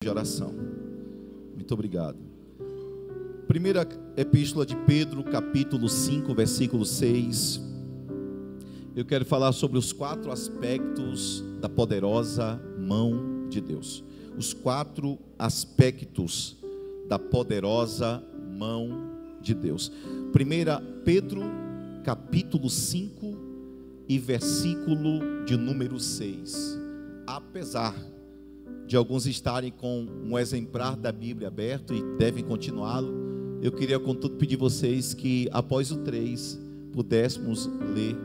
De oração. Muito obrigado. Primeira epístola de Pedro, capítulo 5, versículo 6. Eu quero falar sobre os 4 aspectos da poderosa mão de Deus. Os 4 aspectos da poderosa mão de Deus. Primeira Pedro, capítulo 5 e versículo de número 6. Apesar de alguns estarem com um exemplar da Bíblia aberto e devem continuá-lo, eu queria contudo pedir vocês que após o 3 pudéssemos ler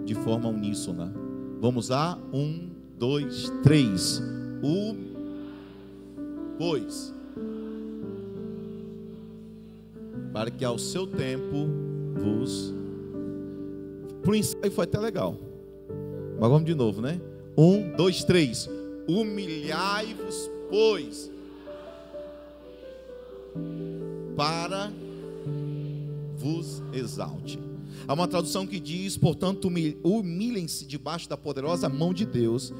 de forma uníssona. Vamos lá? 1, 2, 3. 1, 2. Para que ao seu tempo vos... Para o ensaio foi até legal, mas vamos de novo, né? 1, 2, 3. Humilhai-vos, pois, para vos exalte. Há uma tradução que diz, portanto, humilhem-se debaixo da poderosa mão de Deus,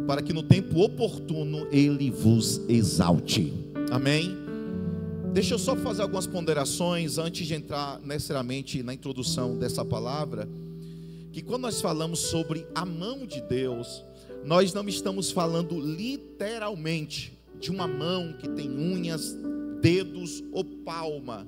para que no tempo oportuno Ele vos exalte. Amém? Deixa eu só fazer algumas ponderações antes de entrar necessariamente na introdução dessa palavra, que quando nós falamos sobre a mão de Deus, nós não estamos falando literalmente de uma mão que tem unhas, dedos ou palma.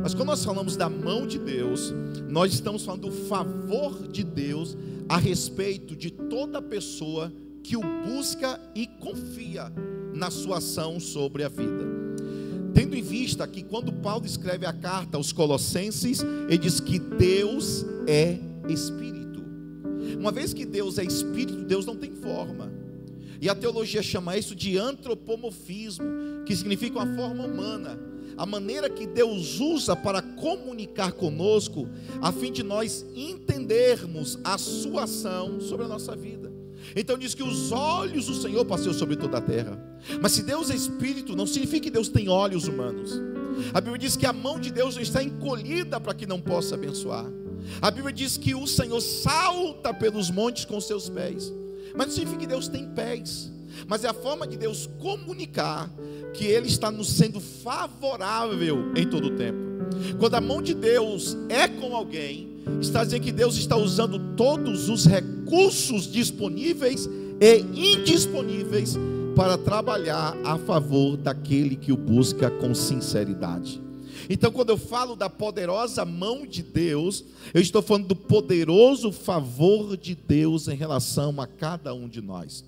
Mas quando nós falamos da mão de Deus, nós estamos falando do favor de Deus a respeito de toda pessoa que o busca e confia na sua ação sobre a vida. Tendo em vista que quando Paulo escreve a carta aos Colossenses, ele diz que Deus é Espírito. Uma vez que Deus é Espírito, Deus não tem forma. E a teologia chama isso de antropomorfismo, que significa uma forma humana. A maneira que Deus usa para comunicar conosco, a fim de nós entendermos a sua ação sobre a nossa vida. Então diz que os olhos do Senhor passeiam sobre toda a terra. Mas se Deus é Espírito, não significa que Deus tem olhos humanos. A Bíblia diz que a mão de Deus não está encolhida para que não possa abençoar. A Bíblia diz que o Senhor salta pelos montes com seus pés. Mas não significa que Deus tem pés, mas é a forma de Deus comunicar que Ele está nos sendo favorável em todo o tempo. Quando a mão de Deus é com alguém, está dizendo que Deus está usando todos os recursos disponíveis e indisponíveis para trabalhar a favor daquele que o busca com sinceridade. Então, quando eu falo da poderosa mão de Deus, eu estou falando do poderoso favor de Deus em relação a cada um de nós.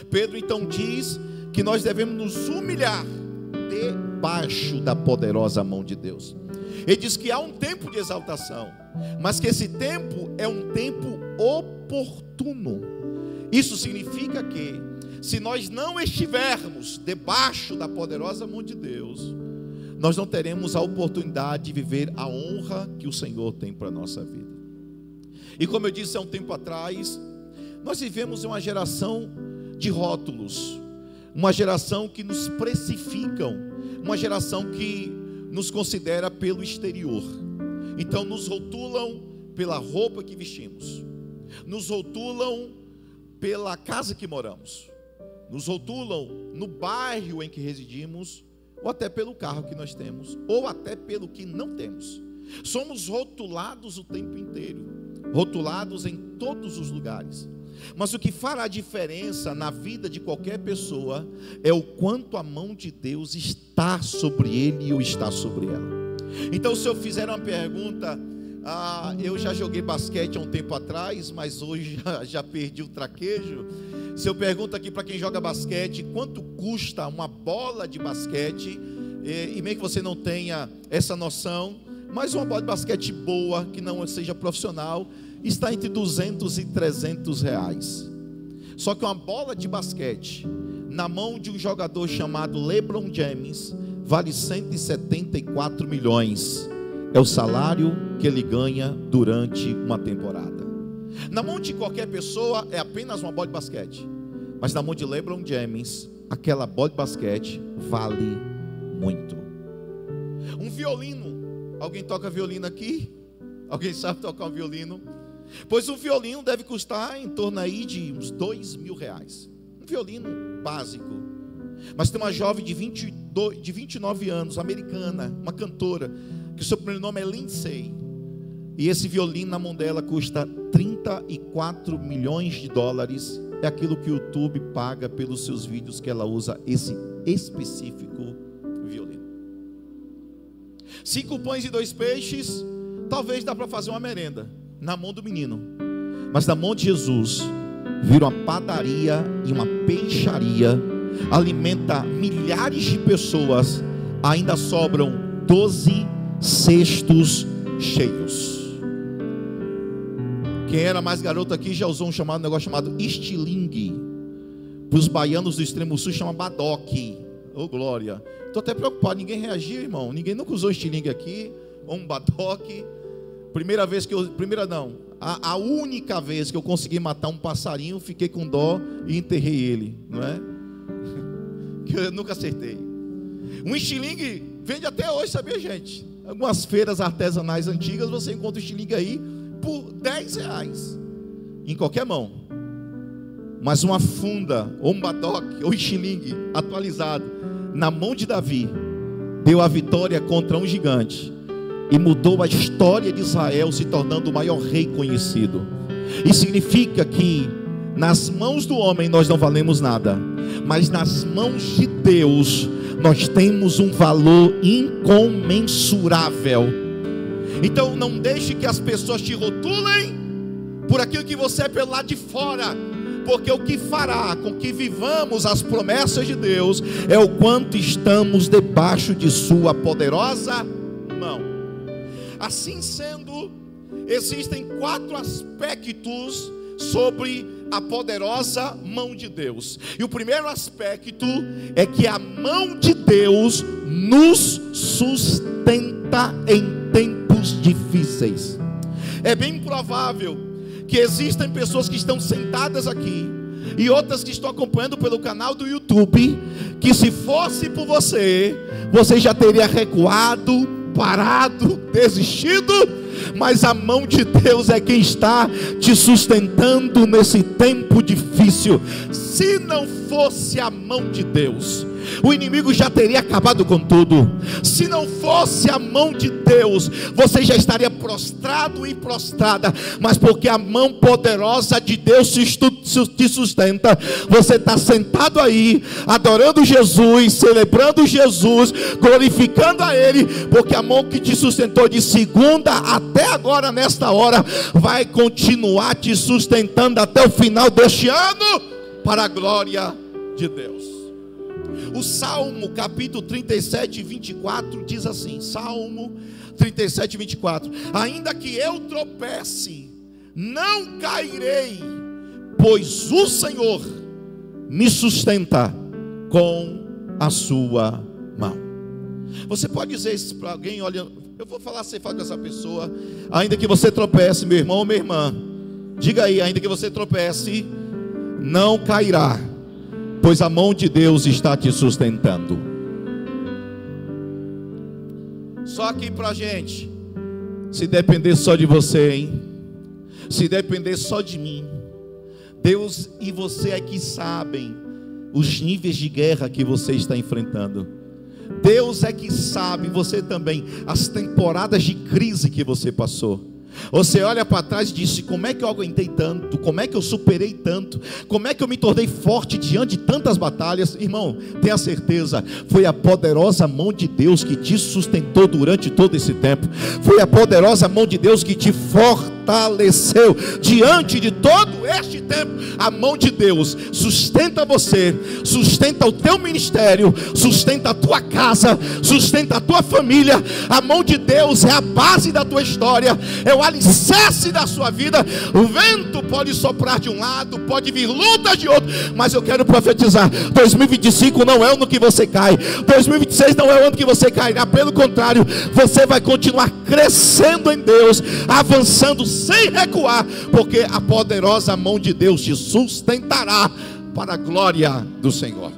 Pedro então diz que nós devemos nos humilhar debaixo da poderosa mão de Deus. Ele diz que há um tempo de exaltação, mas que esse tempo é um tempo oportuno. Isso significa que, se nós não estivermos debaixo da poderosa mão de Deus, nós não teremos a oportunidade de viver a honra que o Senhor tem para a nossa vida. E como eu disse há um tempo atrás, nós vivemos em uma geração de rótulos, uma geração que nos precificam, uma geração que nos considera pelo exterior. Então nos rotulam pela roupa que vestimos, nos rotulam pela casa que moramos, nos rotulam no bairro em que residimos, ou até pelo carro que nós temos, ou até pelo que não temos. Somos rotulados o tempo inteiro, rotulados em todos os lugares. Mas o que fará diferença na vida de qualquer pessoa é o quanto a mão de Deus está sobre ele ou está sobre ela. Então, se eu fizer uma pergunta, eu já joguei basquete há um tempo atrás, mas hoje já perdi o traquejo. Se eu pergunto aqui para quem joga basquete, quanto custa uma bola de basquete, e mesmo que você não tenha essa noção, mas uma bola de basquete boa, que não seja profissional, está entre 200 e 300 reais. Só que uma bola de basquete na mão de um jogador chamado LeBron James vale 174 milhões. É o salário que ele ganha durante uma temporada. Na mão de qualquer pessoa é apenas uma bola de basquete, mas na mão de LeBron James, aquela bola de basquete vale muito. Um violino, alguém toca violino aqui? Alguém sabe tocar um violino? Pois um violino deve custar em torno aí de uns R$2.000. Um violino básico. Mas tem uma jovem de 29 anos, americana, uma cantora, que o seu primeiro nome é Lindsay. E esse violino na mão dela custa 34 milhões de dólares. É aquilo que o YouTube paga pelos seus vídeos que ela usa esse específico violino. 5 pães e 2 peixes, talvez dá para fazer uma merenda na mão do menino. Mas na mão de Jesus, vira uma padaria e uma peixaria, alimenta milhares de pessoas, ainda sobram 12 cestos cheios. Quem era mais garoto aqui já usou um negócio chamado estilingue. Para os baianos do extremo sul chama badoque. Oh glória. Estou até preocupado, ninguém reagiu, irmão. Ninguém nunca usou estilingue aqui, ou um badoque. A única vez que eu consegui matar um passarinho, fiquei com dó e enterrei ele, não é? Que eu nunca acertei. Um estilingue vende até hoje, sabia, gente? Algumas feiras artesanais antigas, você encontra o estilingue aí por R$10 em qualquer mão. Mas uma funda, ou um badoque, ou estilingue atualizado na mão de Davi deu a vitória contra um gigante e mudou a história de Israel, se tornando o maior rei conhecido. Isso significa que nas mãos do homem nós não valemos nada, mas nas mãos de Deus nós temos um valor incomensurável. Então não deixe que as pessoas te rotulem por aquilo que você é pelo lado de fora, porque o que fará com que vivamos as promessas de Deus é o quanto estamos debaixo de sua poderosa mão. Assim sendo, existem 4 aspectos sobre a poderosa mão de Deus. E o primeiro aspecto é que a mão de Deus nos sustenta em tempos difíceis. É bem provável que existem pessoas que estão sentadas aqui e outras que estão acompanhando pelo canal do YouTube, que se fosse por você, você já teria recuado, parado, desistido, mas a mão de Deus é quem está te sustentando nesse tempo difícil. Se não fosse a mão de Deus, o inimigo já teria acabado com tudo. Se não fosse a mão de Deus, você já estaria prostrado e prostrada. Mas porque a mão poderosa de Deus te sustenta, você está sentado aí, adorando Jesus, celebrando Jesus, glorificando a Ele, porque a mão que te sustentou de segunda até agora, nesta hora, vai continuar te sustentando até o final deste ano, para a glória de Deus. O Salmo capítulo 37, 24 diz assim: Salmo 37, 24: ainda que eu tropece, não cairei, pois o Senhor me sustenta com a sua mão. Você pode dizer isso para alguém? Olha, eu vou falar, você fala com essa pessoa: ainda que você tropece, meu irmão ou minha irmã, diga aí, ainda que você tropece, não cairá, pois a mão de Deus está te sustentando. Só aqui pra gente, se depender só de você, hein? Se depender só de mim, Deus e você é que sabem os níveis de guerra que você está enfrentando. Deus é que sabe, você também, as temporadas de crise que você passou. Você olha para trás e diz: como é que eu aguentei tanto? Como é que eu superei tanto? Como é que eu me tornei forte diante de tantas batalhas? Irmão, tenha certeza, foi a poderosa mão de Deus que te sustentou durante todo esse tempo. Foi a poderosa mão de Deus que te fortaleceu diante de todo este tempo. A mão de Deus sustenta você, sustenta o teu ministério, sustenta a tua casa, sustenta a tua família. A mão de Deus é a base da tua história, é o alicerce da sua vida. O vento pode soprar de um lado, pode vir lutas de outro, mas eu quero profetizar: 2025 não é o ano que você cai, 2026 não é o ano que você cairá. Pelo contrário, você vai continuar crescendo em Deus, avançando sem recuar, porque a poderosa mão de Deus te sustentará para a glória do Senhor.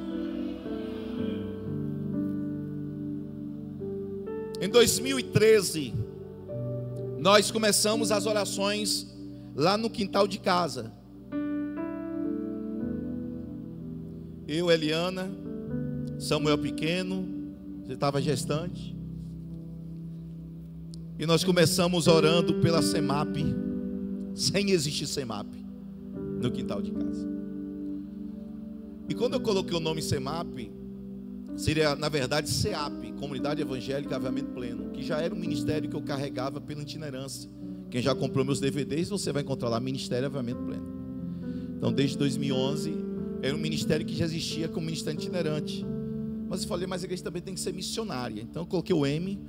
Em 2013 nós começamos as orações lá no quintal de casa. Eu, Eliana, Samuel pequeno, você estava gestante. E nós começamos orando pela CEMAP, sem existir CEMAP, no quintal de casa. E quando eu coloquei o nome CEMAP, seria na verdade CEAP, Comunidade Evangélica Avivamento Pleno, que já era um ministério que eu carregava pela itinerância. Quem já comprou meus DVDs, você vai encontrar lá Ministério Avivamento Pleno. Então desde 2011, era um ministério que já existia como ministério itinerante. Mas eu falei, mas a igreja também tem que ser missionária. Então eu coloquei o M.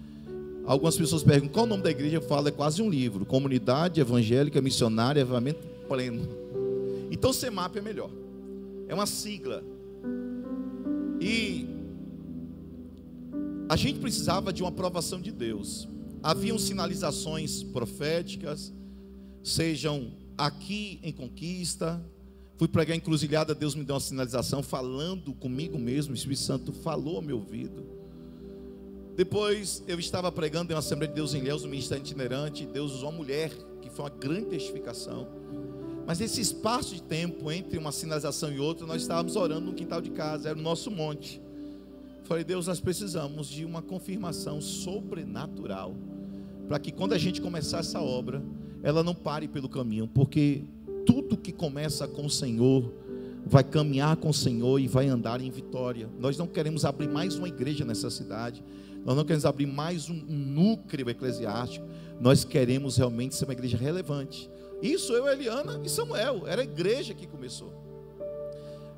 Algumas pessoas perguntam, qual o nome da igreja? Eu falo, é quase um livro. Comunidade Evangélica Missionária Avivamento Pleno. Então CEMAP é melhor. É uma sigla. E a gente precisava de uma aprovação de Deus. Haviam sinalizações proféticas, sejam aqui em Conquista. Fui pregar em Encruzilhada, Deus me deu uma sinalização falando comigo mesmo, o Espírito Santo falou ao meu ouvido. Depois eu estava pregando em uma Assembleia de Deus em Ilhéus, no ministério itinerante. Deus usou uma mulher, que foi uma grande testificação. Mas esse espaço de tempo entre uma sinalização e outra, nós estávamos orando no quintal de casa, era o nosso monte. Falei, Deus, nós precisamos de uma confirmação sobrenatural, para que quando a gente começar essa obra, ela não pare pelo caminho, porque tudo que começa com o Senhor, vai caminhar com o Senhor e vai andar em vitória. Nós não queremos abrir mais uma igreja nessa cidade, nós não queremos abrir mais um núcleo eclesiástico, nós queremos realmente ser uma igreja relevante. Isso eu, Eliana e Samuel, era a igreja que começou.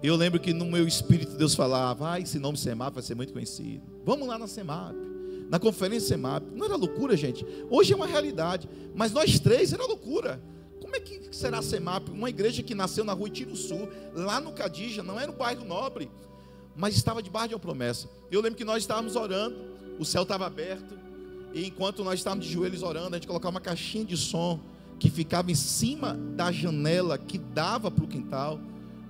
Eu lembro que no meu espírito Deus falava, esse nome CEMAP vai ser muito conhecido, vamos lá na CEMAP, na conferência CEMAP. Não era loucura, gente? Hoje é uma realidade, mas nós três era loucura. Como é que será a CEMAP? Uma igreja que nasceu na rua Itiruçu, lá no Cadija, não era um bairro nobre, mas estava debaixo de uma promessa. Eu lembro que nós estávamos orando, o céu estava aberto, e enquanto nós estávamos de joelhos orando, a gente colocava uma caixinha de som, que ficava em cima da janela, que dava para o quintal.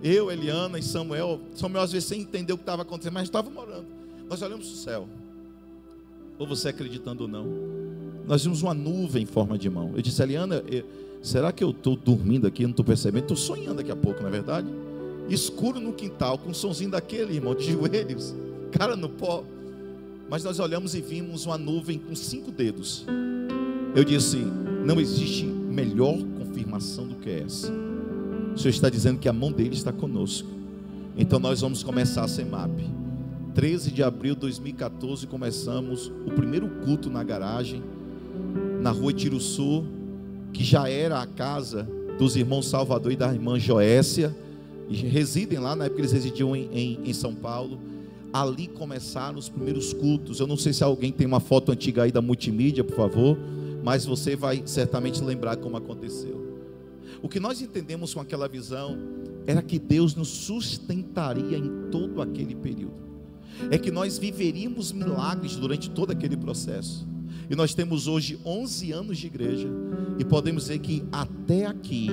Eu, Eliana e Samuel às vezes sem entender o que estava acontecendo, mas estávamos orando. Nós olhamos para o céu, ou você acreditando ou não, nós vimos uma nuvem em forma de mão. Eu disse, Eliana, será que eu estou dormindo aqui, não estou percebendo? Estou sonhando daqui a pouco, não é verdade? Escuro no quintal, com um sonzinho daquele, irmão, de joelhos, cara no pó. Mas nós olhamos e vimos uma nuvem com 5 dedos. Eu disse, não existe melhor confirmação do que essa. O Senhor está dizendo que a mão dele está conosco. Então nós vamos começar a CEMAP. 13 de abril de 2014 começamos o primeiro culto na garagem, na rua Itiruçu, que já era a casa dos irmãos Salvador e da irmã Joécia, e residem lá, na época eles residiam em São Paulo. Ali começaram os primeiros cultos. Eu não sei se alguém tem uma foto antiga aí da multimídia, por favor, mas você vai certamente lembrar como aconteceu. O que nós entendemos com aquela visão era que Deus nos sustentaria em todo aquele período, é que nós viveríamos milagres durante todo aquele processo. E nós temos hoje 11 anos de igreja, e podemos dizer que até aqui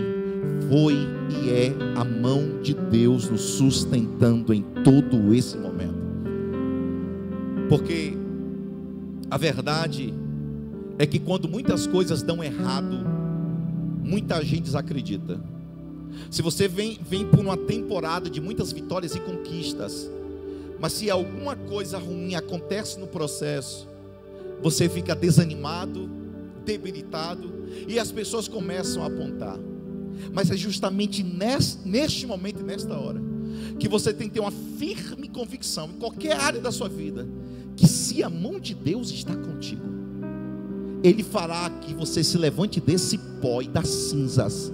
foi e é a mão de Deus nos sustentando em todo esse momento. Porque a verdade é que quando muitas coisas dão errado, muita gente desacredita. Se você vem por uma temporada de muitas vitórias e conquistas, mas se alguma coisa ruim acontece no processo, você fica desanimado, debilitado, e as pessoas começam a apontar. Mas é justamente neste momento e nesta hora que você tem que ter uma firme convicção em qualquer área da sua vida, que se a mão de Deus está contigo, Ele fará que você se levante desse pó e das cinzas,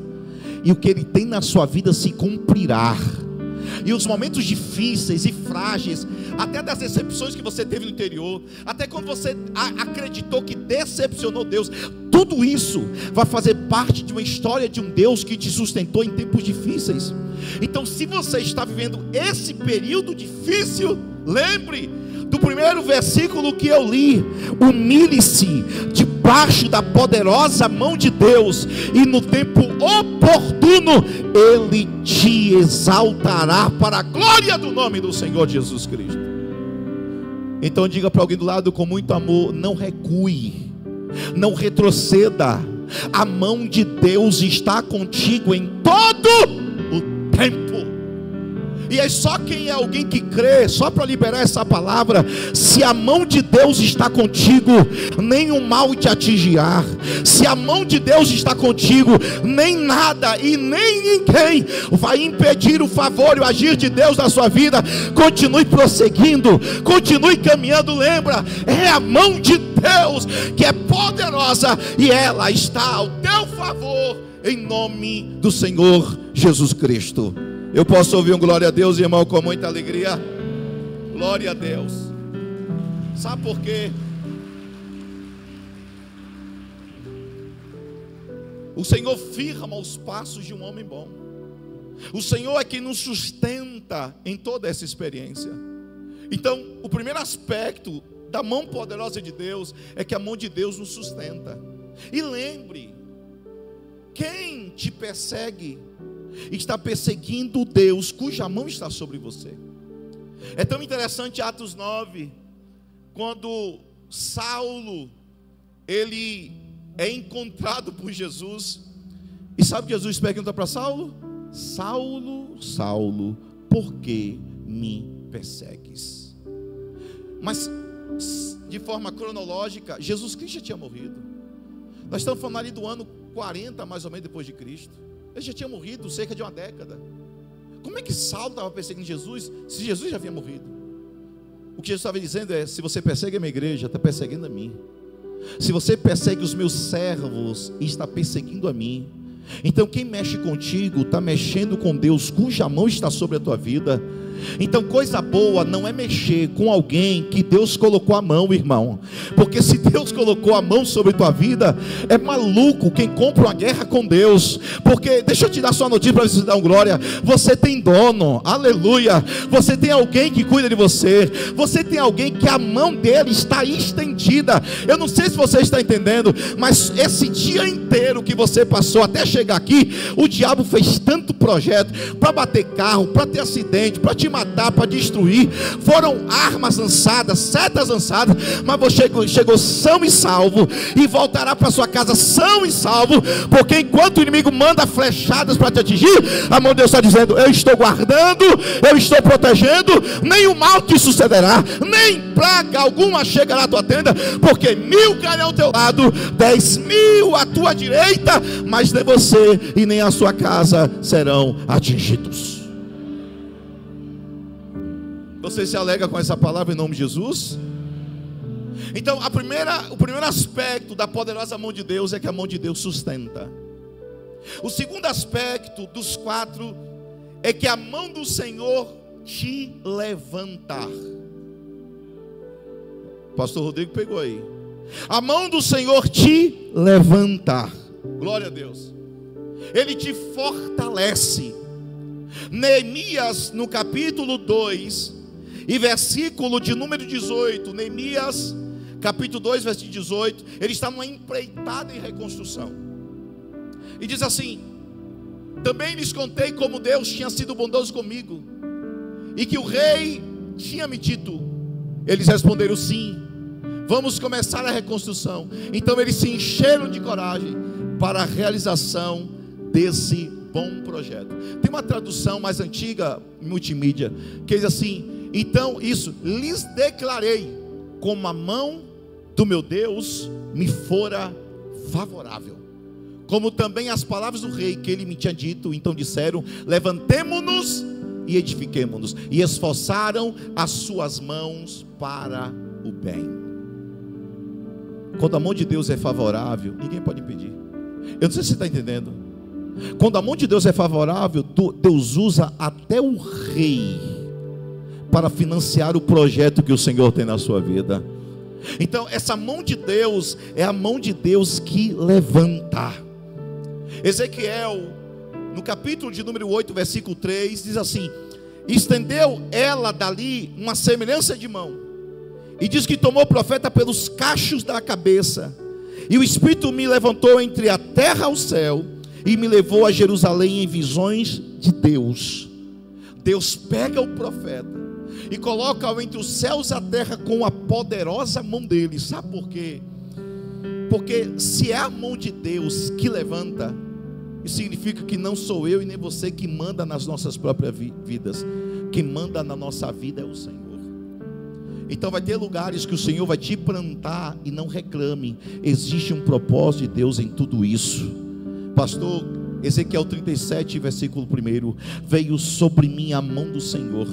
e o que Ele tem na sua vida se cumprirá. E os momentos difíceis e frágeis, até das decepções que você teve no interior, até quando você acreditou que decepcionou Deus, tudo isso vai fazer parte de uma história de um Deus que te sustentou em tempos difíceis. Então, se você está vivendo esse período difícil, lembre do primeiro versículo que eu li: humilhe-se debaixo da poderosa mão de Deus, e no tempo oportuno Ele te exaltará para a glória do nome do Senhor Jesus Cristo. Então diga para alguém do lado com muito amor: não recue, não retroceda, a mão de Deus está contigo em todo o tempo. E é só quem é alguém que crê, só para liberar essa palavra: se a mão de Deus está contigo, nenhum mal te atingirá. Se a mão de Deus está contigo, nem nada e nem ninguém vai impedir o favor e o agir de Deus na sua vida. Continue prosseguindo, continue caminhando. Lembra, é a mão de Deus que é poderosa e ela está ao teu favor, em nome do Senhor Jesus Cristo. Eu posso ouvir um glória a Deus, irmão, com muita alegria? Glória a Deus. Sabe por quê? O Senhor firma os passos de um homem bom. O Senhor é quem nos sustenta em toda essa experiência. Então, o primeiro aspecto da mão poderosa de Deus é que a mão de Deus nos sustenta. E lembre, quem te persegue está perseguindo Deus, cuja mão está sobre você. É tão interessante Atos 9, quando Saulo, ele é encontrado por Jesus, e sabe o que Jesus pergunta para Saulo? Saulo, Saulo, por que me persegues? Mas de forma cronológica, Jesus Cristo já tinha morrido. Nós estamos falando ali do ano 40 mais ou menos depois de Cristo. Ele já tinha morrido cerca de uma década. Como é que Saulo estava perseguindo Jesus, se Jesus já havia morrido? O que Jesus estava dizendo é: se você persegue a minha igreja, está perseguindo a mim. Se você persegue os meus servos, está perseguindo a mim. Então quem mexe contigo, está mexendo com Deus, cuja mão está sobre a tua vida. Então coisa boa não é mexer com alguém que Deus colocou a mão, irmão. Porque se Deus colocou a mão sobre tua vida, é maluco quem compra uma guerra com Deus. Porque, deixa eu te dar só uma notícia para você dar um glória: você tem dono, aleluia. Você tem alguém que cuida de você. Você tem alguém que a mão dele está estendida. Eu não sei se você está entendendo, mas esse dia inteiro que você passou até chegar aqui, o diabo fez tanto projeto para bater carro, para ter acidente, para te matar, para destruir. Foram armas lançadas, setas lançadas, mas você chegou são e salvo, e voltará para sua casa são e salvo, porque enquanto o inimigo manda flechadas para te atingir, a mão de Deus está dizendo: eu estou guardando, eu estou protegendo, nenhum mal te sucederá, nem praga alguma chegará à tua tenda, porque 1000 cairão ao teu lado, 10.000 à tua direita, mas nem você e nem a sua casa serão atingidos. Você se alegra com essa palavra em nome de Jesus? Então o primeiro aspecto da poderosa mão de Deus é que a mão de Deus sustenta. O segundo aspecto dos 4 é que a mão do Senhor te levanta. Pastor Rodrigo pegou aí. A mão do Senhor te levanta. Glória a Deus. Ele te fortalece. Neemias, no capítulo 2 e versículo de número 18, Neemias, capítulo 2, versículo 18, ele está numa empreitada em reconstrução. E diz assim: também lhes contei como Deus tinha sido bondoso comigo, e que o rei tinha me dito. Eles responderam: sim, vamos começar a reconstrução. Então eles se encheram de coragem para a realização desse bom projeto. Tem uma tradução mais antiga, multimídia, que diz assim: então isso, lhes declarei como a mão do meu Deus me fora favorável, como também as palavras do rei que ele me tinha dito. Então disseram: levantemo-nos e edifiquemo-nos, e esforçaram as suas mãos para o bem. Quando a mão de Deus é favorável, ninguém pode impedir. Eu não sei se você está entendendo. Quando a mão de Deus é favorável, Deus usa até o rei para financiar o projeto que o Senhor tem na sua vida. Então essa mão de Deus é a mão de Deus que levanta. Ezequiel, no capítulo de número 8, versículo 3, diz assim: estendeu ela dali uma semelhança de mão, e diz que tomou o profeta pelos cachos da cabeça, e o Espírito me levantou entre a terra e o céu, e me levou a Jerusalém em visões de Deus. Deus pega o profeta e coloca-o entre os céus e a terra com a poderosa mão dele. Sabe por quê? Porque se é a mão de Deus que levanta, isso significa que não sou eu e nem você que manda nas nossas próprias vidas. Quem manda na nossa vida é o Senhor. Então vai ter lugares que o Senhor vai te plantar, e não reclame. Existe um propósito de Deus em tudo isso. Pastor, Ezequiel 37, versículo 1: veio sobre mim a mão do Senhor,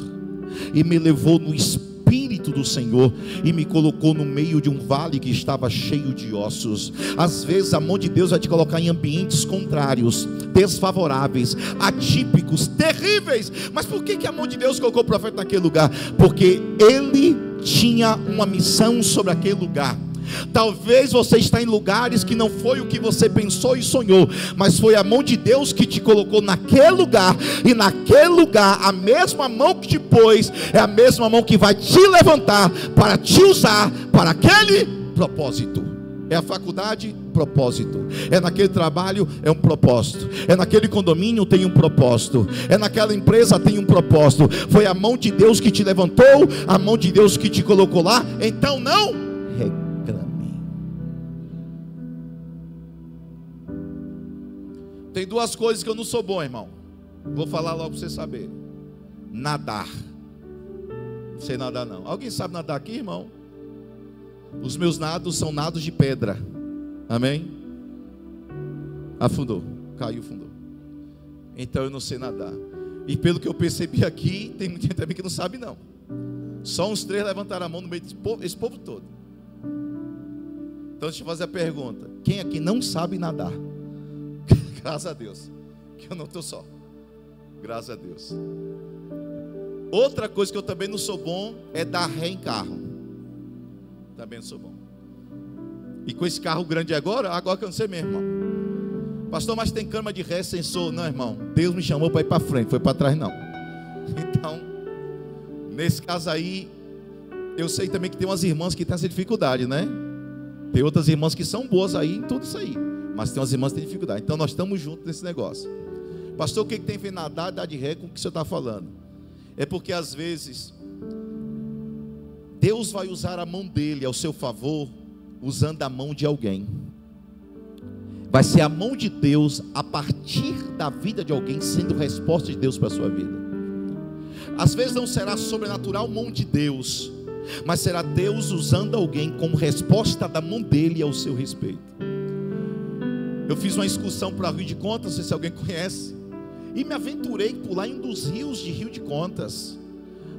e me levou no Espírito do Senhor, e me colocou no meio de um vale que estava cheio de ossos. Às vezes a mão de Deus vai te colocar em ambientes contrários, desfavoráveis, atípicos, terríveis. Mas por que a mão de Deus colocou o profeta naquele lugar? Porque ele tinha uma missão sobre aquele lugar. Talvez você está em lugares que não foi o que você pensou e sonhou, mas foi a mão de Deus que te colocou naquele lugar. E naquele lugar, a mesma mão que te pôs é a mesma mão que vai te levantar para te usar para aquele propósito. É a faculdade, propósito. É naquele trabalho, é um propósito. É naquele condomínio, tem um propósito. É naquela empresa, tem um propósito. Foi a mão de Deus que te levantou, a mão de Deus que te colocou lá. Então não reclame. Tem duas coisas que eu não sou bom, irmão. Vou falar logo para você saber. Nadar. Não sei nadar não. Alguém sabe nadar aqui, irmão? Os meus nados são nados de pedra. Amém? Afundou, caiu, fundou. Então eu não sei nadar. E pelo que eu percebi aqui, tem muita gente também que não sabe não. Só uns 3 levantaram a mão no meio desse povo todo. Então deixa eu fazer a pergunta: quem aqui não sabe nadar? Graças a Deus que eu não estou só. Graças a Deus. Outra coisa que eu também não sou bom é dar ré em carro. Também não sou bom. E com esse carro grande agora que eu não sei mesmo, irmão. Pastor, mas tem câmera de ré, sensor? Não, irmão, Deus me chamou para ir para frente, foi para trás não. Então, nesse caso aí, eu sei também que tem umas irmãs que têm essa dificuldade, né? Tem outras irmãs que são boas aí em tudo isso aí, mas tem umas irmãs que têm dificuldade. Então nós estamos juntos nesse negócio. Pastor, o que tem a ver nadar, dar de ré com o que o senhor está falando? É porque às vezes Deus vai usar a mão dele ao seu favor, usando a mão de alguém. Vai ser a mão de Deus a partir da vida de alguém, sendo resposta de Deus para a sua vida. Às vezes não será sobrenatural mão de Deus, mas será Deus usando alguém como resposta da mão dele ao seu respeito. Eu fiz uma excursão para Rio de Contas, não sei se alguém conhece, e me aventurei a pular em um dos rios de Rio de Contas.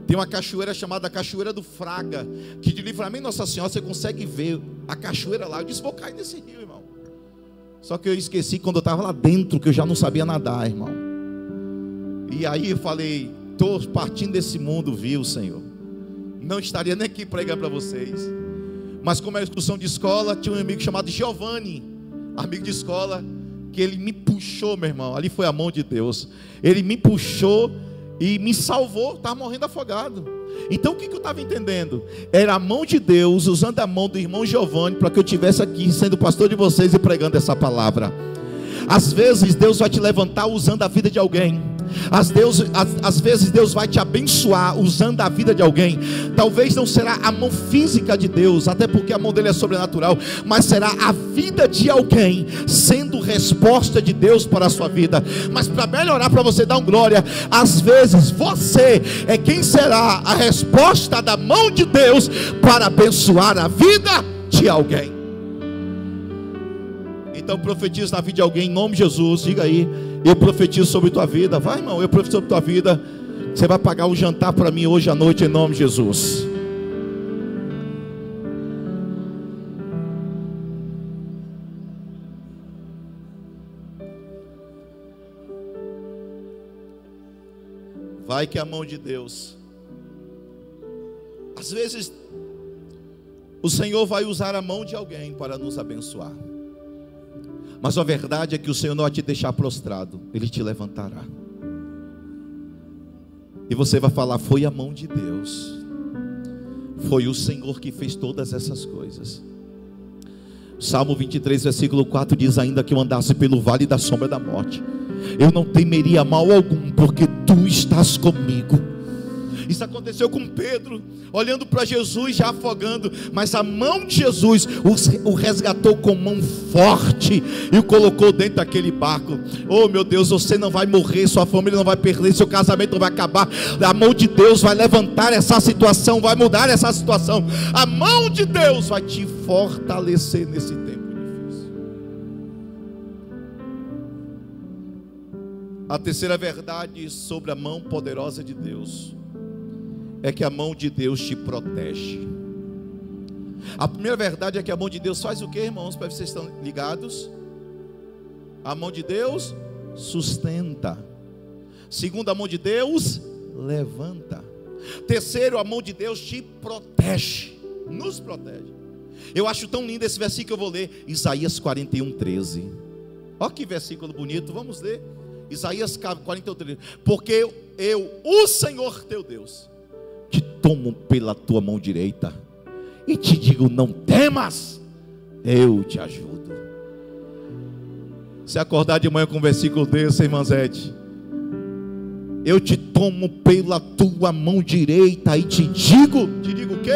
Tem uma cachoeira chamada Cachoeira do Fraga, que de Livramento Nossa Senhora você consegue ver a cachoeira lá. Eu disse, vou cair nesse rio, irmão. Só que eu esqueci quando eu estava lá dentro, que eu já não sabia nadar, irmão. E aí eu falei, estou partindo desse mundo, viu, Senhor? Não estaria nem aqui pregando para vocês. Mas como é uma excursão de escola, tinha um amigo chamado Giovanni, amigo de escola, que ele me puxou, meu irmão. Ali foi a mão de Deus. Ele me puxou e me salvou, estava morrendo afogado. Então o que eu estava entendendo? Era a mão de Deus usando a mão do irmão Giovanni para que eu estivesse aqui sendo pastor de vocês e pregando essa palavra. Às vezes Deus vai te levantar usando a vida de alguém. Às vezes Deus vai te abençoar usando a vida de alguém. Talvez não será a mão física de Deus, até porque a mão dele é sobrenatural, mas será a vida de alguém sendo resposta de Deus para a sua vida. Mas para melhorar, para você dar um glória, às vezes você é quem será a resposta da mão de Deus para abençoar a vida de alguém. Então profetiza na vida de alguém em nome de Jesus. Diga aí, eu profetizo sobre tua vida. Vai, irmão, eu profetizo sobre tua vida. Você vai pagar um jantar para mim hoje à noite em nome de Jesus. Vai que é a mão de Deus. Às vezes o Senhor vai usar a mão de alguém para nos abençoar. Mas a verdade é que o Senhor não vai te deixar prostrado, Ele te levantará. E você vai falar, foi a mão de Deus, foi o Senhor que fez todas essas coisas. Salmo 23, versículo 4 diz: ainda que eu andasse pelo vale da sombra da morte, eu não temeria mal algum, porque Tu estás comigo. Isso aconteceu com Pedro, olhando para Jesus já afogando, mas a mão de Jesus o resgatou com mão forte e o colocou dentro daquele barco. Oh meu Deus, você não vai morrer, sua família não vai perder, seu casamento não vai acabar. A mão de Deus vai levantar essa situação, vai mudar essa situação. A mão de Deus vai te fortalecer nesse tempo difícil. A terceira verdade sobre a mão poderosa de Deus é que a mão de Deus te protege. A primeira verdade é que a mão de Deus faz o que, irmãos? Para vocês estão ligados? A mão de Deus sustenta. Segundo, a mão de Deus levanta. Terceiro, a mão de Deus te protege, nos protege. Eu acho tão lindo esse versículo que eu vou ler, Isaías 41:13. Olha que versículo bonito, vamos ler. Isaías 41:13. Porque eu, o Senhor teu Deus, te tomo pela tua mão direita e te digo: não temas, eu te ajudo. Se acordar de manhã com um versículo desse, irmã Zete, eu te tomo pela tua mão direita e te digo o quê?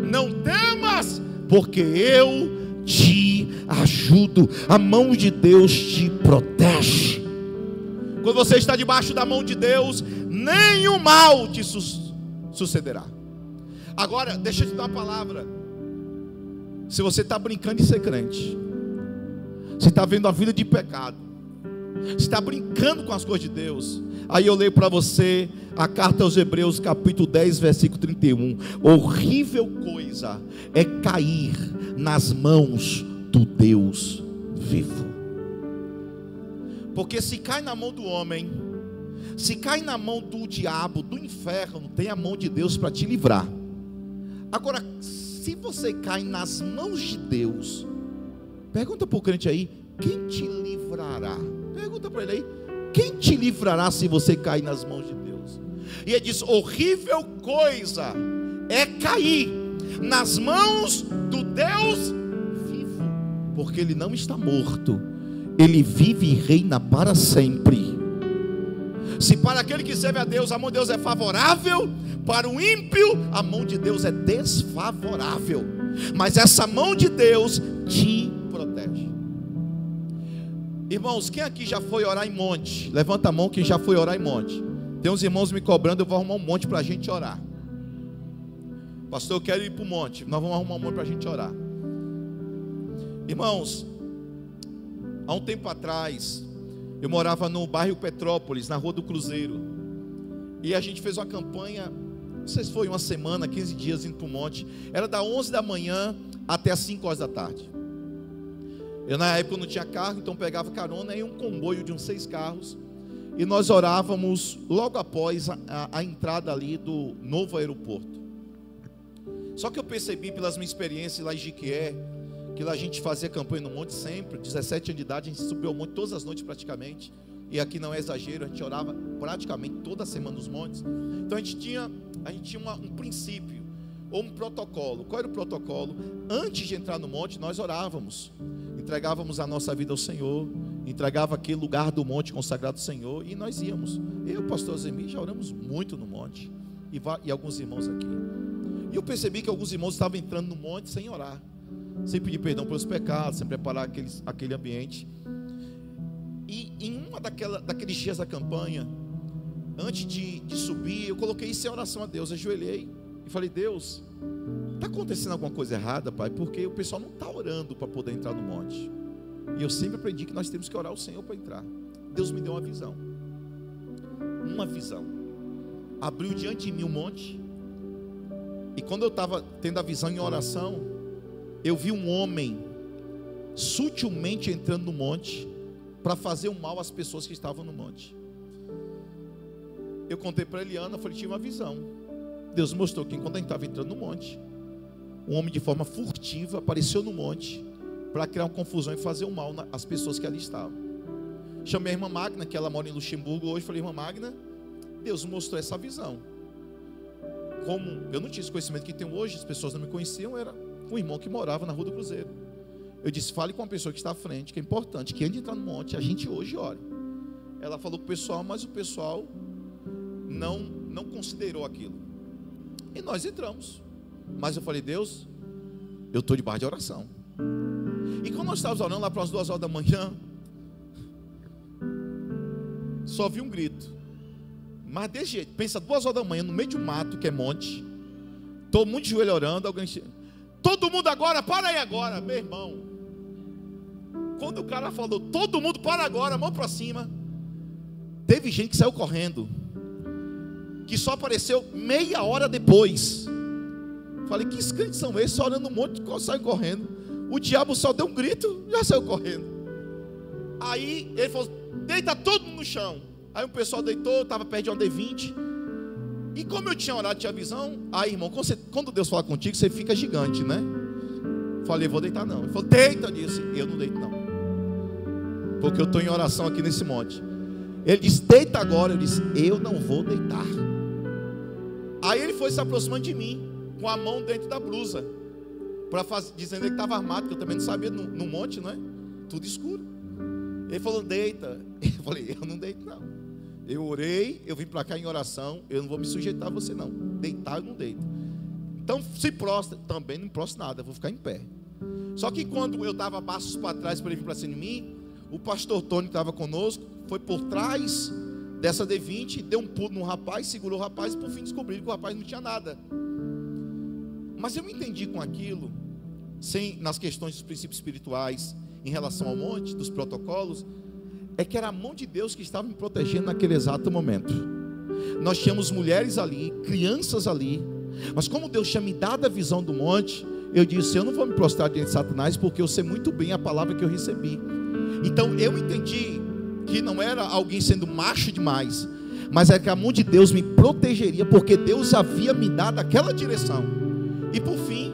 Não temas, porque eu te ajudo. A mão de Deus te protege. Quando você está debaixo da mão de Deus, nenhum mal te sucederá. Agora, deixa eu te dar uma palavra. Se você está brincando de ser crente, você está vendo a vida de pecado, você está brincando com as coisas de Deus, aí eu leio para você a carta aos Hebreus, capítulo 10, versículo 31. Horrível coisa é cair nas mãos do Deus vivo. Porque se cai na mão do homem, se cai na mão do diabo, do inferno, tem a mão de Deus para te livrar. Agora, se você cai nas mãos de Deus, pergunta para o crente aí: quem te livrará? Pergunta para ele aí: quem te livrará se você cair nas mãos de Deus? E ele diz: horrível coisa é cair nas mãos do Deus vivo, porque ele não está morto, ele vive e reina para sempre. Se para aquele que serve a Deus, a mão de Deus é favorável, para o ímpio, a mão de Deus é desfavorável. Mas essa mão de Deus te protege. Irmãos, quem aqui já foi orar em monte? Levanta a mão quem já foi orar em monte. Tem uns irmãos me cobrando, eu vou arrumar um monte para a gente orar. Pastor, eu quero ir para o monte. Nós vamos arrumar um monte para a gente orar. Irmãos, há um tempo atrás, eu morava no bairro Petrópolis, na Rua do Cruzeiro. E a gente fez uma campanha, não sei se foi uma semana, 15 dias indo para o monte. Era da 11 da manhã até as 5 horas da tarde. Eu na época não tinha carro, então pegava carona em um comboio de uns 6 carros. E nós orávamos logo após a entrada ali do novo aeroporto. Só que eu percebi pelas minhas experiências lá em Jiquié, que lá a gente fazia campanha no monte sempre. 17 anos de idade, a gente subiu ao monte todas as noites praticamente. E aqui não é exagero, a gente orava praticamente toda semana nos montes. Então a gente tinha um princípio, ou um protocolo. Qual era o protocolo? Antes de entrar no monte, nós orávamos, entregávamos a nossa vida ao Senhor, entregava aquele lugar do monte consagrado ao Senhor, e nós íamos. Eu e o pastor Zemi já oramos muito no monte, e alguns irmãos aqui. E eu percebi que alguns irmãos estavam entrando no monte sem orar, sem pedir perdão pelos pecados, sem preparar aquele ambiente. E em uma daqueles dias da campanha, antes de subir, eu coloquei isso em oração a Deus, ajoelhei e falei: Deus, está acontecendo alguma coisa errada, Pai? Porque o pessoal não está orando para poder entrar no monte. E eu sempre aprendi que nós temos que orar ao Senhor para entrar. Deus me deu uma visão. Abriu diante de mim um monte. E quando eu estava tendo a visão em oração, eu vi um homem sutilmente entrando no monte para fazer o mal às pessoas que estavam no monte. Eu contei para a Eliana, falei: tive uma visão. Deus mostrou que enquanto a gente estava entrando no monte, um homem de forma furtiva apareceu no monte para criar uma confusão e fazer o mal às pessoas que ali estavam. Chamei a irmã Magna, que ela mora em Luxemburgo hoje. Falei: irmã Magna, Deus mostrou essa visão. Como eu não tinha esse conhecimento que tenho hoje, as pessoas não me conheciam, era um irmão que morava na Rua do Cruzeiro. Eu disse: fale com a pessoa que está à frente, que é importante, que antes de entrar no monte, a gente hoje ora. Ela falou com o pessoal, mas o pessoal não considerou aquilo. E nós entramos. Mas eu falei: Deus, eu estou debaixo de oração. E quando nós estávamos orando lá para as 2 horas da manhã, só vi um grito. Mas desse jeito, pensa, 2 horas da manhã, no meio de um mato que é monte, todo mundo de joelho orando, alguém... Todo mundo agora, para aí agora, meu irmão. Quando o cara falou, todo mundo para agora, mão para cima, teve gente que saiu correndo, que só apareceu meia hora depois. Falei: que crentes são esses, só orando um monte, saiu correndo. O diabo só deu um grito, já saiu correndo. Aí ele falou: deita todo mundo no chão. Aí o pessoal deitou, estava perto de uma D20. E como eu tinha orado, tinha visão. Aí, irmão, quando Deus fala contigo, você fica gigante, né? Falei: vou deitar não. Ele falou: deita. Eu disse: eu não deito não, porque eu estou em oração aqui nesse monte. Ele disse: deita agora. Eu disse: eu não vou deitar. Aí ele foi se aproximando de mim, com a mão dentro da blusa, dizendo que estava armado, que eu também não sabia, no monte, não é? Tudo escuro. Ele falou: deita. Eu falei: eu não deito não. Eu orei, eu vim para cá em oração, eu não vou me sujeitar a você não. Deitar eu não deito. Então se prostra, também não prostro nada, eu vou ficar em pé. Só que quando eu dava passos para trás para ele vir para cima de mim, o pastor Tony, que estava conosco, foi por trás dessa D20, deu um pulo no rapaz, segurou o rapaz, e por fim descobriram que o rapaz não tinha nada. Mas eu me entendi com aquilo, nas questões dos princípios espirituais, em relação ao monte, dos protocolos, é que era a mão de Deus que estava me protegendo naquele exato momento. Nós tínhamos mulheres ali, crianças ali, mas como Deus tinha me dado a visão do monte, eu disse: eu não vou me prostrar diante de Satanás, porque eu sei muito bem a palavra que eu recebi. Então eu entendi que não era alguém sendo macho demais, mas é que a mão de Deus me protegeria, porque Deus havia me dado aquela direção. E por fim,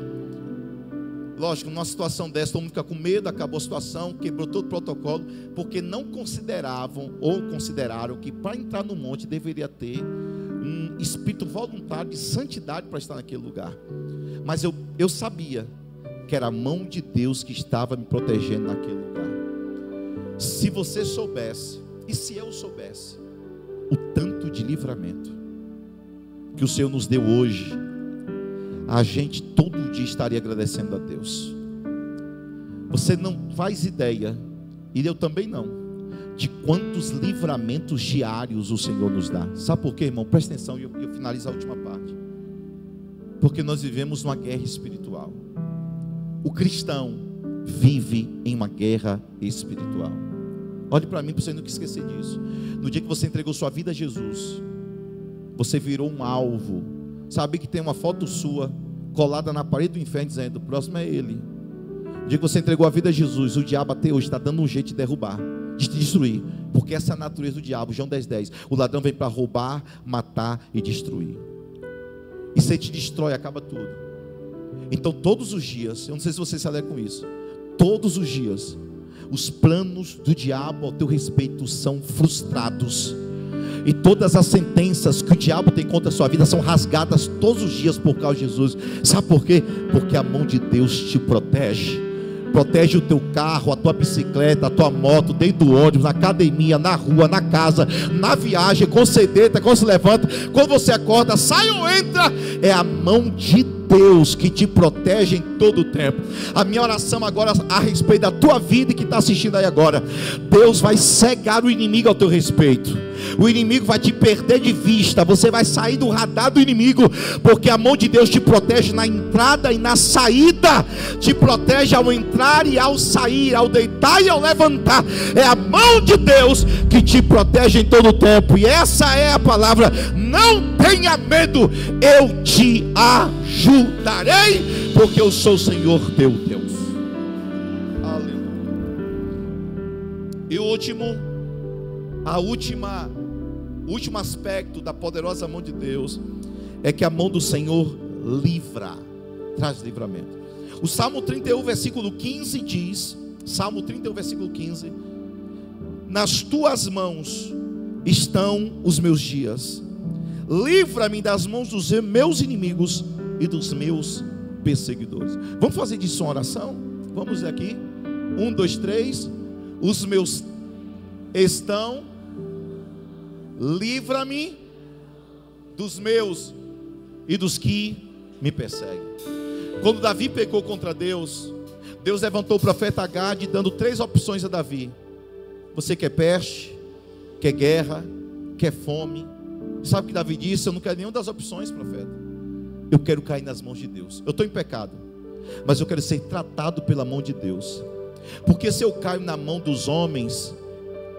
lógico, numa situação dessa, todo mundo fica com medo, acabou a situação, quebrou todo o protocolo, porque não consideravam ou consideraram que para entrar no monte deveria ter um espírito voluntário de santidade para estar naquele lugar. Mas eu sabia que era a mão de Deus que estava me protegendo naquele lugar. Se você soubesse, e se eu soubesse, o tanto de livramento que o Senhor nos deu hoje, a gente todo dia estaria agradecendo a Deus. Você não faz ideia, e eu também não, de quantos livramentos diários o Senhor nos dá. Sabe por quê, irmão? Presta atenção, e eu finalizo a última parte. Porque nós vivemos uma guerra espiritual. O cristão vive em uma guerra espiritual. Olhe para mim, para você nunca esquecer disso. No dia que você entregou sua vida a Jesus, você virou um alvo. Sabe que tem uma foto sua colada na parede do inferno dizendo: o próximo é ele. No dia que você entregou a vida a Jesus, o diabo até hoje está dando um jeito de derrubar, de te destruir, porque essa é a natureza do diabo. João 10:10. O ladrão vem para roubar, matar e destruir. E se ele te destrói, acaba tudo. Então todos os dias, eu não sei se você se alegra com isso, todos os dias os planos do diabo ao teu respeito são frustrados. E todas as sentenças que o diabo tem contra a sua vida são rasgadas todos os dias por causa de Jesus. Sabe por quê? Porque a mão de Deus te protege. Protege o teu carro, a tua bicicleta, a tua moto, dentro do ônibus, na academia, na rua, na casa, na viagem, quando você deita, quando se levanta, quando você acorda, sai ou entra. É a mão de Deus que te protege em todo o tempo. A minha oração agora a respeito da tua vida, que está assistindo aí agora: Deus vai cegar o inimigo ao teu respeito. O inimigo vai te perder de vista, você vai sair do radar do inimigo, porque a mão de Deus te protege na entrada e na saída, te protege ao entrar e ao sair, ao deitar e ao levantar. É a mão de Deus que te protege em todo o tempo. E essa é a palavra: não tenha medo, eu te ajudarei, porque eu sou o Senhor teu Deus. Aleluia. E o último aspecto da poderosa mão de Deus é que a mão do Senhor livra, traz livramento. O Salmo 31 versículo 15 diz: Salmo 31 versículo 15: nas tuas mãos estão os meus dias, livra-me das mãos dos meus inimigos e dos meus perseguidores. Vamos fazer disso uma oração? Vamos aqui, 1, 2, 3. Os meus estão, livra-me dos meus e dos que me perseguem. Quando Davi pecou contra Deus, Deus levantou o profeta Gade, dando 3 opções a Davi: você quer peste, quer guerra, quer fome? Sabe o que Davi disse? Eu não quero nenhuma das opções, profeta. Eu quero cair nas mãos de Deus. Eu estou em pecado, mas eu quero ser tratado pela mão de Deus. Porque se eu caio na mão dos homens,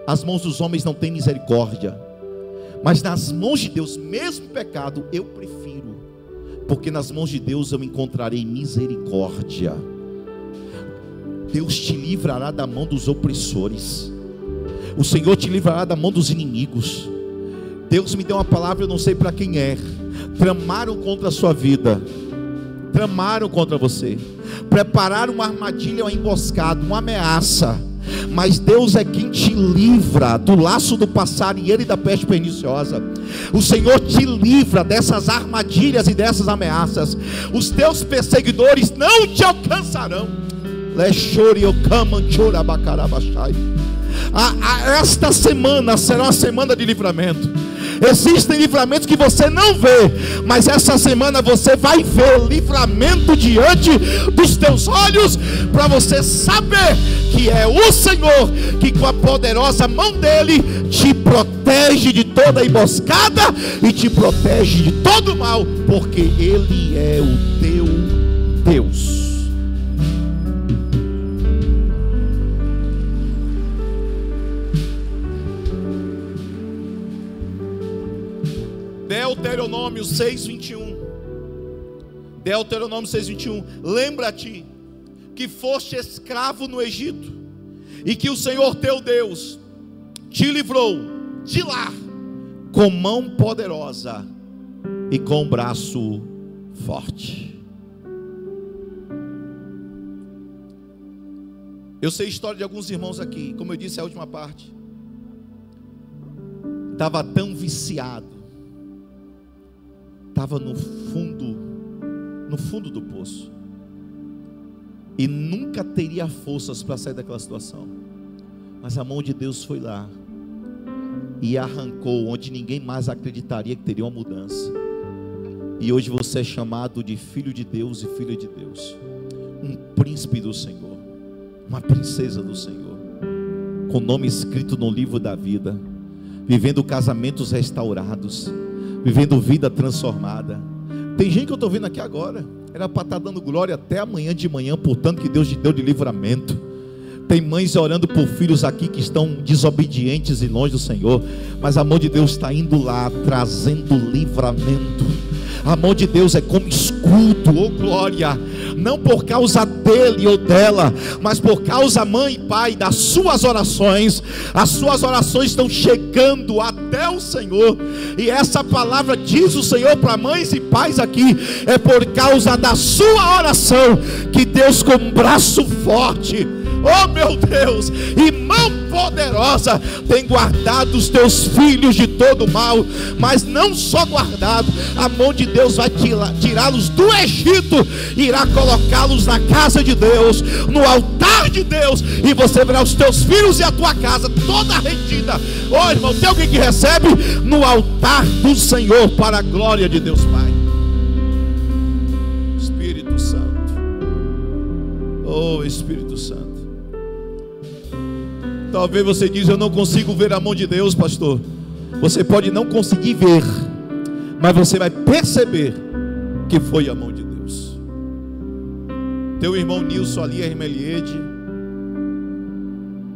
as mãos dos homens não têm misericórdia. Mas nas mãos de Deus, mesmo pecado, eu prefiro. Porque nas mãos de Deus eu encontrarei misericórdia. Deus te livrará da mão dos opressores. O Senhor te livrará da mão dos inimigos. Deus me deu uma palavra, eu não sei para quem é. Tramaram contra a sua vida, tramaram contra você, prepararam uma armadilha, uma emboscada, uma ameaça. Mas Deus é quem te livra do laço do passarinheiro e da peste perniciosa. O Senhor te livra dessas armadilhas e dessas ameaças. Os teus perseguidores não te alcançarão. Esta semana será uma semana de livramento. Existem livramentos que você não vê, mas essa semana você vai ver livramento diante dos teus olhos, para você saber que é o Senhor que com a poderosa mão dele te protege de toda emboscada e te protege de todo mal, porque ele é o teu Deus. Deuteronômio 6:21. Deuteronômio 6:21. Lembra-te que foste escravo no Egito, e que o Senhor teu Deus te livrou de lá com mão poderosa e com braço forte. Eu sei a história de alguns irmãos aqui, como eu disse a última parte. Estava tão viciado, estava no fundo do poço, e nunca teria forças para sair daquela situação, mas a mão de Deus foi lá e arrancou onde ninguém mais acreditaria que teria uma mudança. E hoje você é chamado de filho de Deus e filha de Deus, um príncipe do Senhor, uma princesa do Senhor, com nome escrito no livro da vida, vivendo casamentos restaurados, vivendo vida transformada. Tem gente que eu estou vendo aqui agora, era para estar dando glória até amanhã de manhã, portanto que Deus te deu de livramento. Tem mães orando por filhos aqui que estão desobedientes e longe do Senhor, mas a mão de Deus está indo lá, trazendo livramento. A mão de Deus é como escudo, oh glória, não por causa dele ou dela, mas por causa, mãe e pai, das suas orações. As suas orações estão chegando até o Senhor, e essa palavra diz o Senhor para mães e pais aqui: é por causa da sua oração que Deus com um braço forte, oh meu Deus, e mão poderosa, tem guardado os teus filhos de todo mal. Mas não só guardado, a mão de Deus vai tirá-los do Egito, irá colocá-los na casa de Deus, no altar de Deus, e você verá os teus filhos e a tua casa toda rendida. Oh irmão, tem alguém que recebe? No altar do Senhor, para a glória de Deus Pai. Espírito Santo, oh Espírito Santo. Talvez você diz: eu não consigo ver a mão de Deus, pastor. Você pode não conseguir ver, mas você vai perceber que foi a mão de Deus. Teu irmão Nilson ali, a irmã Eliede,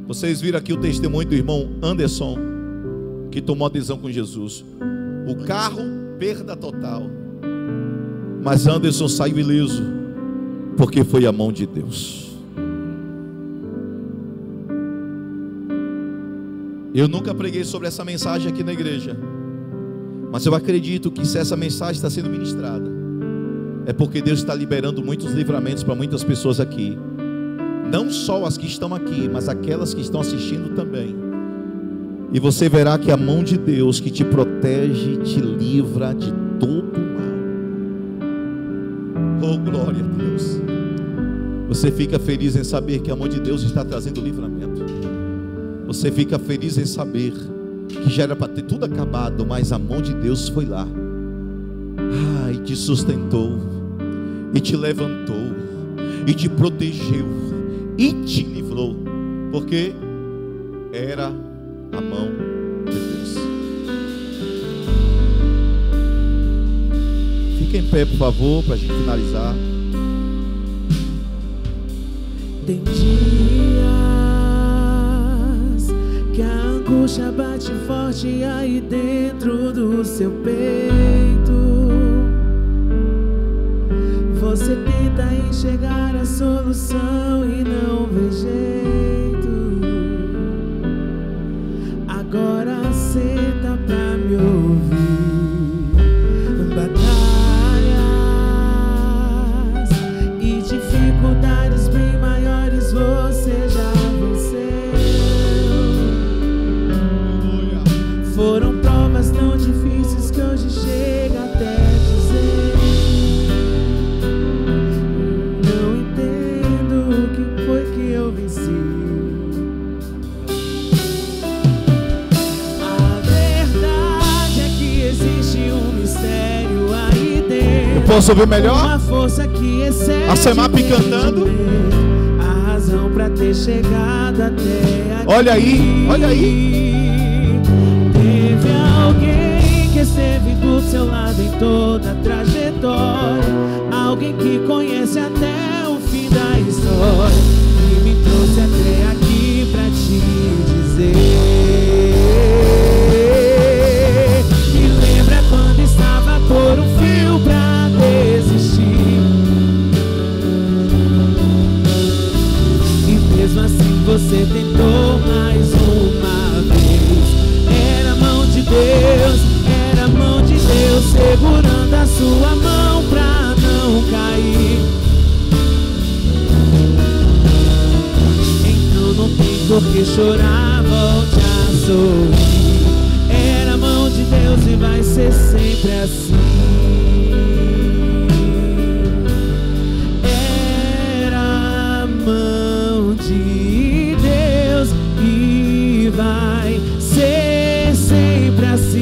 vocês viram aqui o testemunho do irmão Anderson, que tomou adesão com Jesus. O carro, perda total, mas Anderson saiu ileso, porque foi a mão de Deus. Eu nunca preguei sobre essa mensagem aqui na igreja, mas eu acredito que se essa mensagem está sendo ministrada, é porque Deus está liberando muitos livramentos para muitas pessoas aqui. Não só as que estão aqui, mas aquelas que estão assistindo também. E você verá que a mão de Deus que te protege, te livra de todo mal. Oh glória a Deus. Você fica feliz em saber que a mão de Deus está trazendo livramento. Você fica feliz em saber que já era para ter tudo acabado, mas a mão de Deus foi lá, e te sustentou, e te levantou, e te protegeu, e te livrou, porque era a mão de Deus. Fica em pé, por favor, para a gente finalizar. Tem dias que a angústia bate forte aí dentro do seu peito. Você tenta enxergar a solução e não vê jeito. Agora senta pra me ouvir. Batalhas e dificuldades bem maiores você já venceu. Foram provas tão difíceis que hoje chega até dizer: não entendo o que foi que eu venci. A verdade é que existe um mistério aí dentro. Eu posso ouvir melhor? Uma força que excede A Semap cantando. a razão pra ter chegado até aqui. Olha aí, olha aí. Teve alguém que esteve do seu lado em toda a trajetória, alguém que conhece até o fim da história, e me trouxe até aqui pra te dizer. E lembra quando estava por um fio pra desistir, e mesmo assim você tentou mais uma vez. Era a mão de Deus, era a mão de Deus segurando a sua mão pra não cair. Então não tem por que chorar, volte a sorrir. Era a mão de Deus e vai ser sempre assim. Era a mão de Deus e vai ser sempre assim.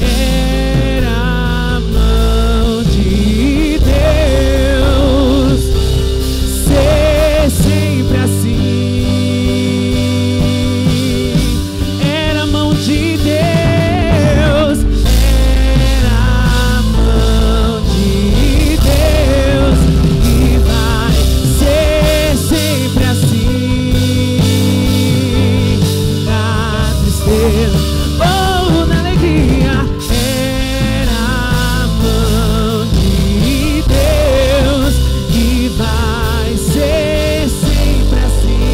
Era a mão de Deus ser sempre assim. Era a mão de Deus, era a mão de Deus e vai ser sempre assim. Na tristeza ou na alegria, era a mão de Deus e vai ser sempre assim.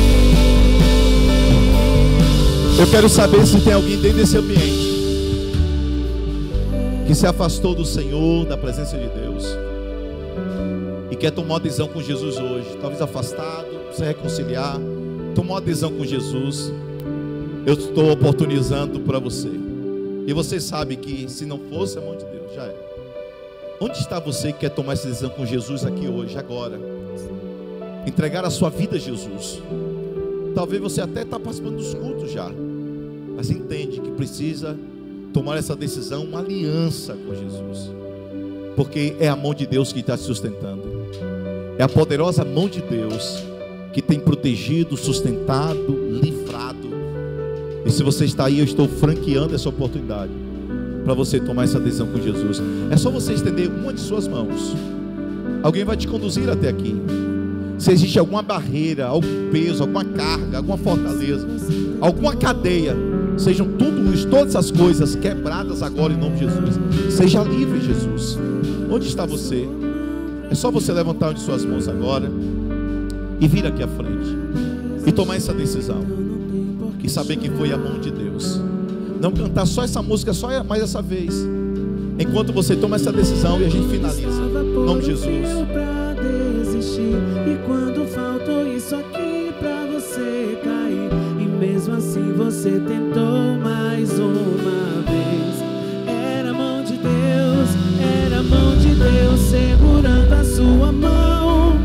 Eu quero saber se tem alguém dentro desse ambiente que se afastou do Senhor, da presença de Deus, e quer tomar uma decisão com Jesus hoje. Talvez afastado, precisa reconciliar, tomar uma decisão com Jesus. Eu estou oportunizando para você. E você sabe que se não fosse a mão de Deus, já era. Onde está você que quer tomar essa decisão com Jesus aqui hoje, agora? Entregar a sua vida a Jesus. Talvez você até está participando dos cultos já, mas entende que precisa tomar essa decisão, uma aliança com Jesus, porque é a mão de Deus que está te sustentando. É a poderosa mão de Deus que tem protegido, sustentado, livrado. E se você está aí, eu estou franqueando essa oportunidade para você tomar essa decisão com Jesus. É só você estender uma de suas mãos. Alguém vai te conduzir até aqui. Se existe alguma barreira, algum peso, alguma carga, alguma fortaleza, alguma cadeia, sejam todas as coisas quebradas agora em nome de Jesus. Seja livre, Jesus. Onde está você? É só você levantar uma de suas mãos agora e vir aqui à frente e tomar essa decisão e saber que foi a mão de Deus. Não cantar só essa música, só mais essa vez, enquanto você toma essa decisão e a gente finaliza em nome de Jesus. E quando faltou isso aqui pra você cair, e mesmo assim você tentou mais uma vez. Era a mão de Deus, era a mão de Deus segurando a sua mão.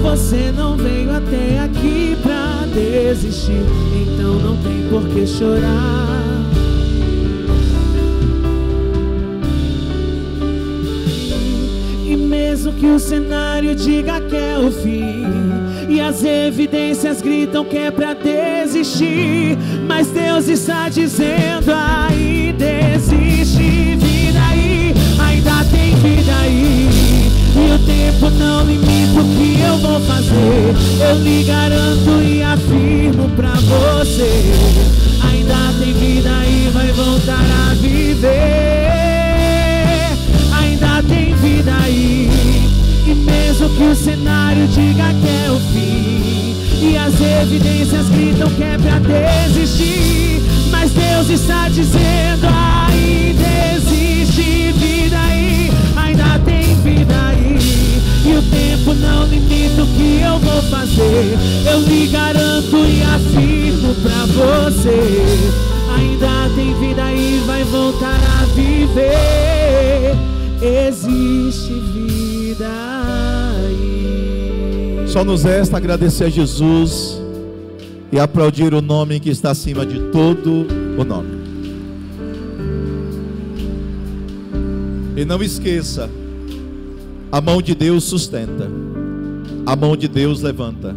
Você não veio até aqui pra desistir. desistir, então não tem por que chorar. E mesmo que o cenário diga que é o fim, e as evidências gritam que é pra desistir, mas Deus está dizendo: ainda existe vida aí, ainda tem vida aí. E o tempo não limita o que eu vou fazer. Eu lhe garanto e afirmo pra você: ainda tem vida aí, vai voltar a viver. Ainda tem vida aí. E mesmo que o cenário diga que é o fim, e as evidências gritam que é pra desistir, mas Deus está dizendo: ainda existe vida aí, ainda tem vida aí. E o tempo não limita o que eu vou fazer. Eu lhe garanto e afirmo pra você: ainda tem vida aí, vai voltar a viver. Existe vida aí. Só nos resta agradecer a Jesus e aplaudir o nome que está acima de todo o nome. E não esqueça, a mão de Deus sustenta, a mão de Deus levanta,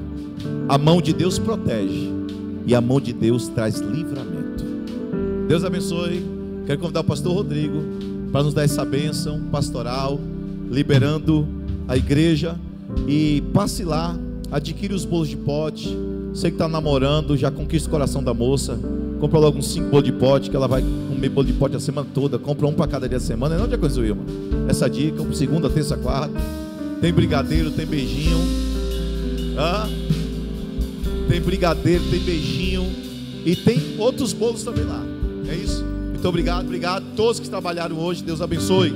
a mão de Deus protege e a mão de Deus traz livramento. Deus abençoe. Quero convidar o pastor Rodrigo para nos dar essa bênção pastoral, liberando a igreja. E passe lá, adquire os bolos de pote. Você que está namorando, já conquista o coração da moça. Compra logo uns 5 bolos de pote, que ela vai comer bolo de pote a semana toda. Compra um para cada dia da semana. Não, onde aconteceu, irmão? Essa dica, segunda, terça, quarta. Tem brigadeiro, tem beijinho. Tem brigadeiro, tem beijinho. E tem outros bolos também lá. É isso? Muito obrigado, obrigado a todos que trabalharam hoje. Deus abençoe.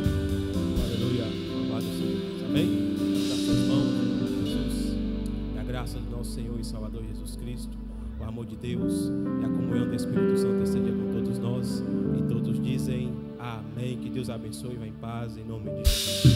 Aleluia. Louvado seja Deus. Amém? Suas mãos, em nome de Jesus. E a graça do nosso Senhor e Salvador Jesus Cristo, o amor de Deus e a comunhão do Espírito Santo esteja com todos nós. E todos dizem amém. Que Deus abençoe e vá em paz, em nome de Jesus.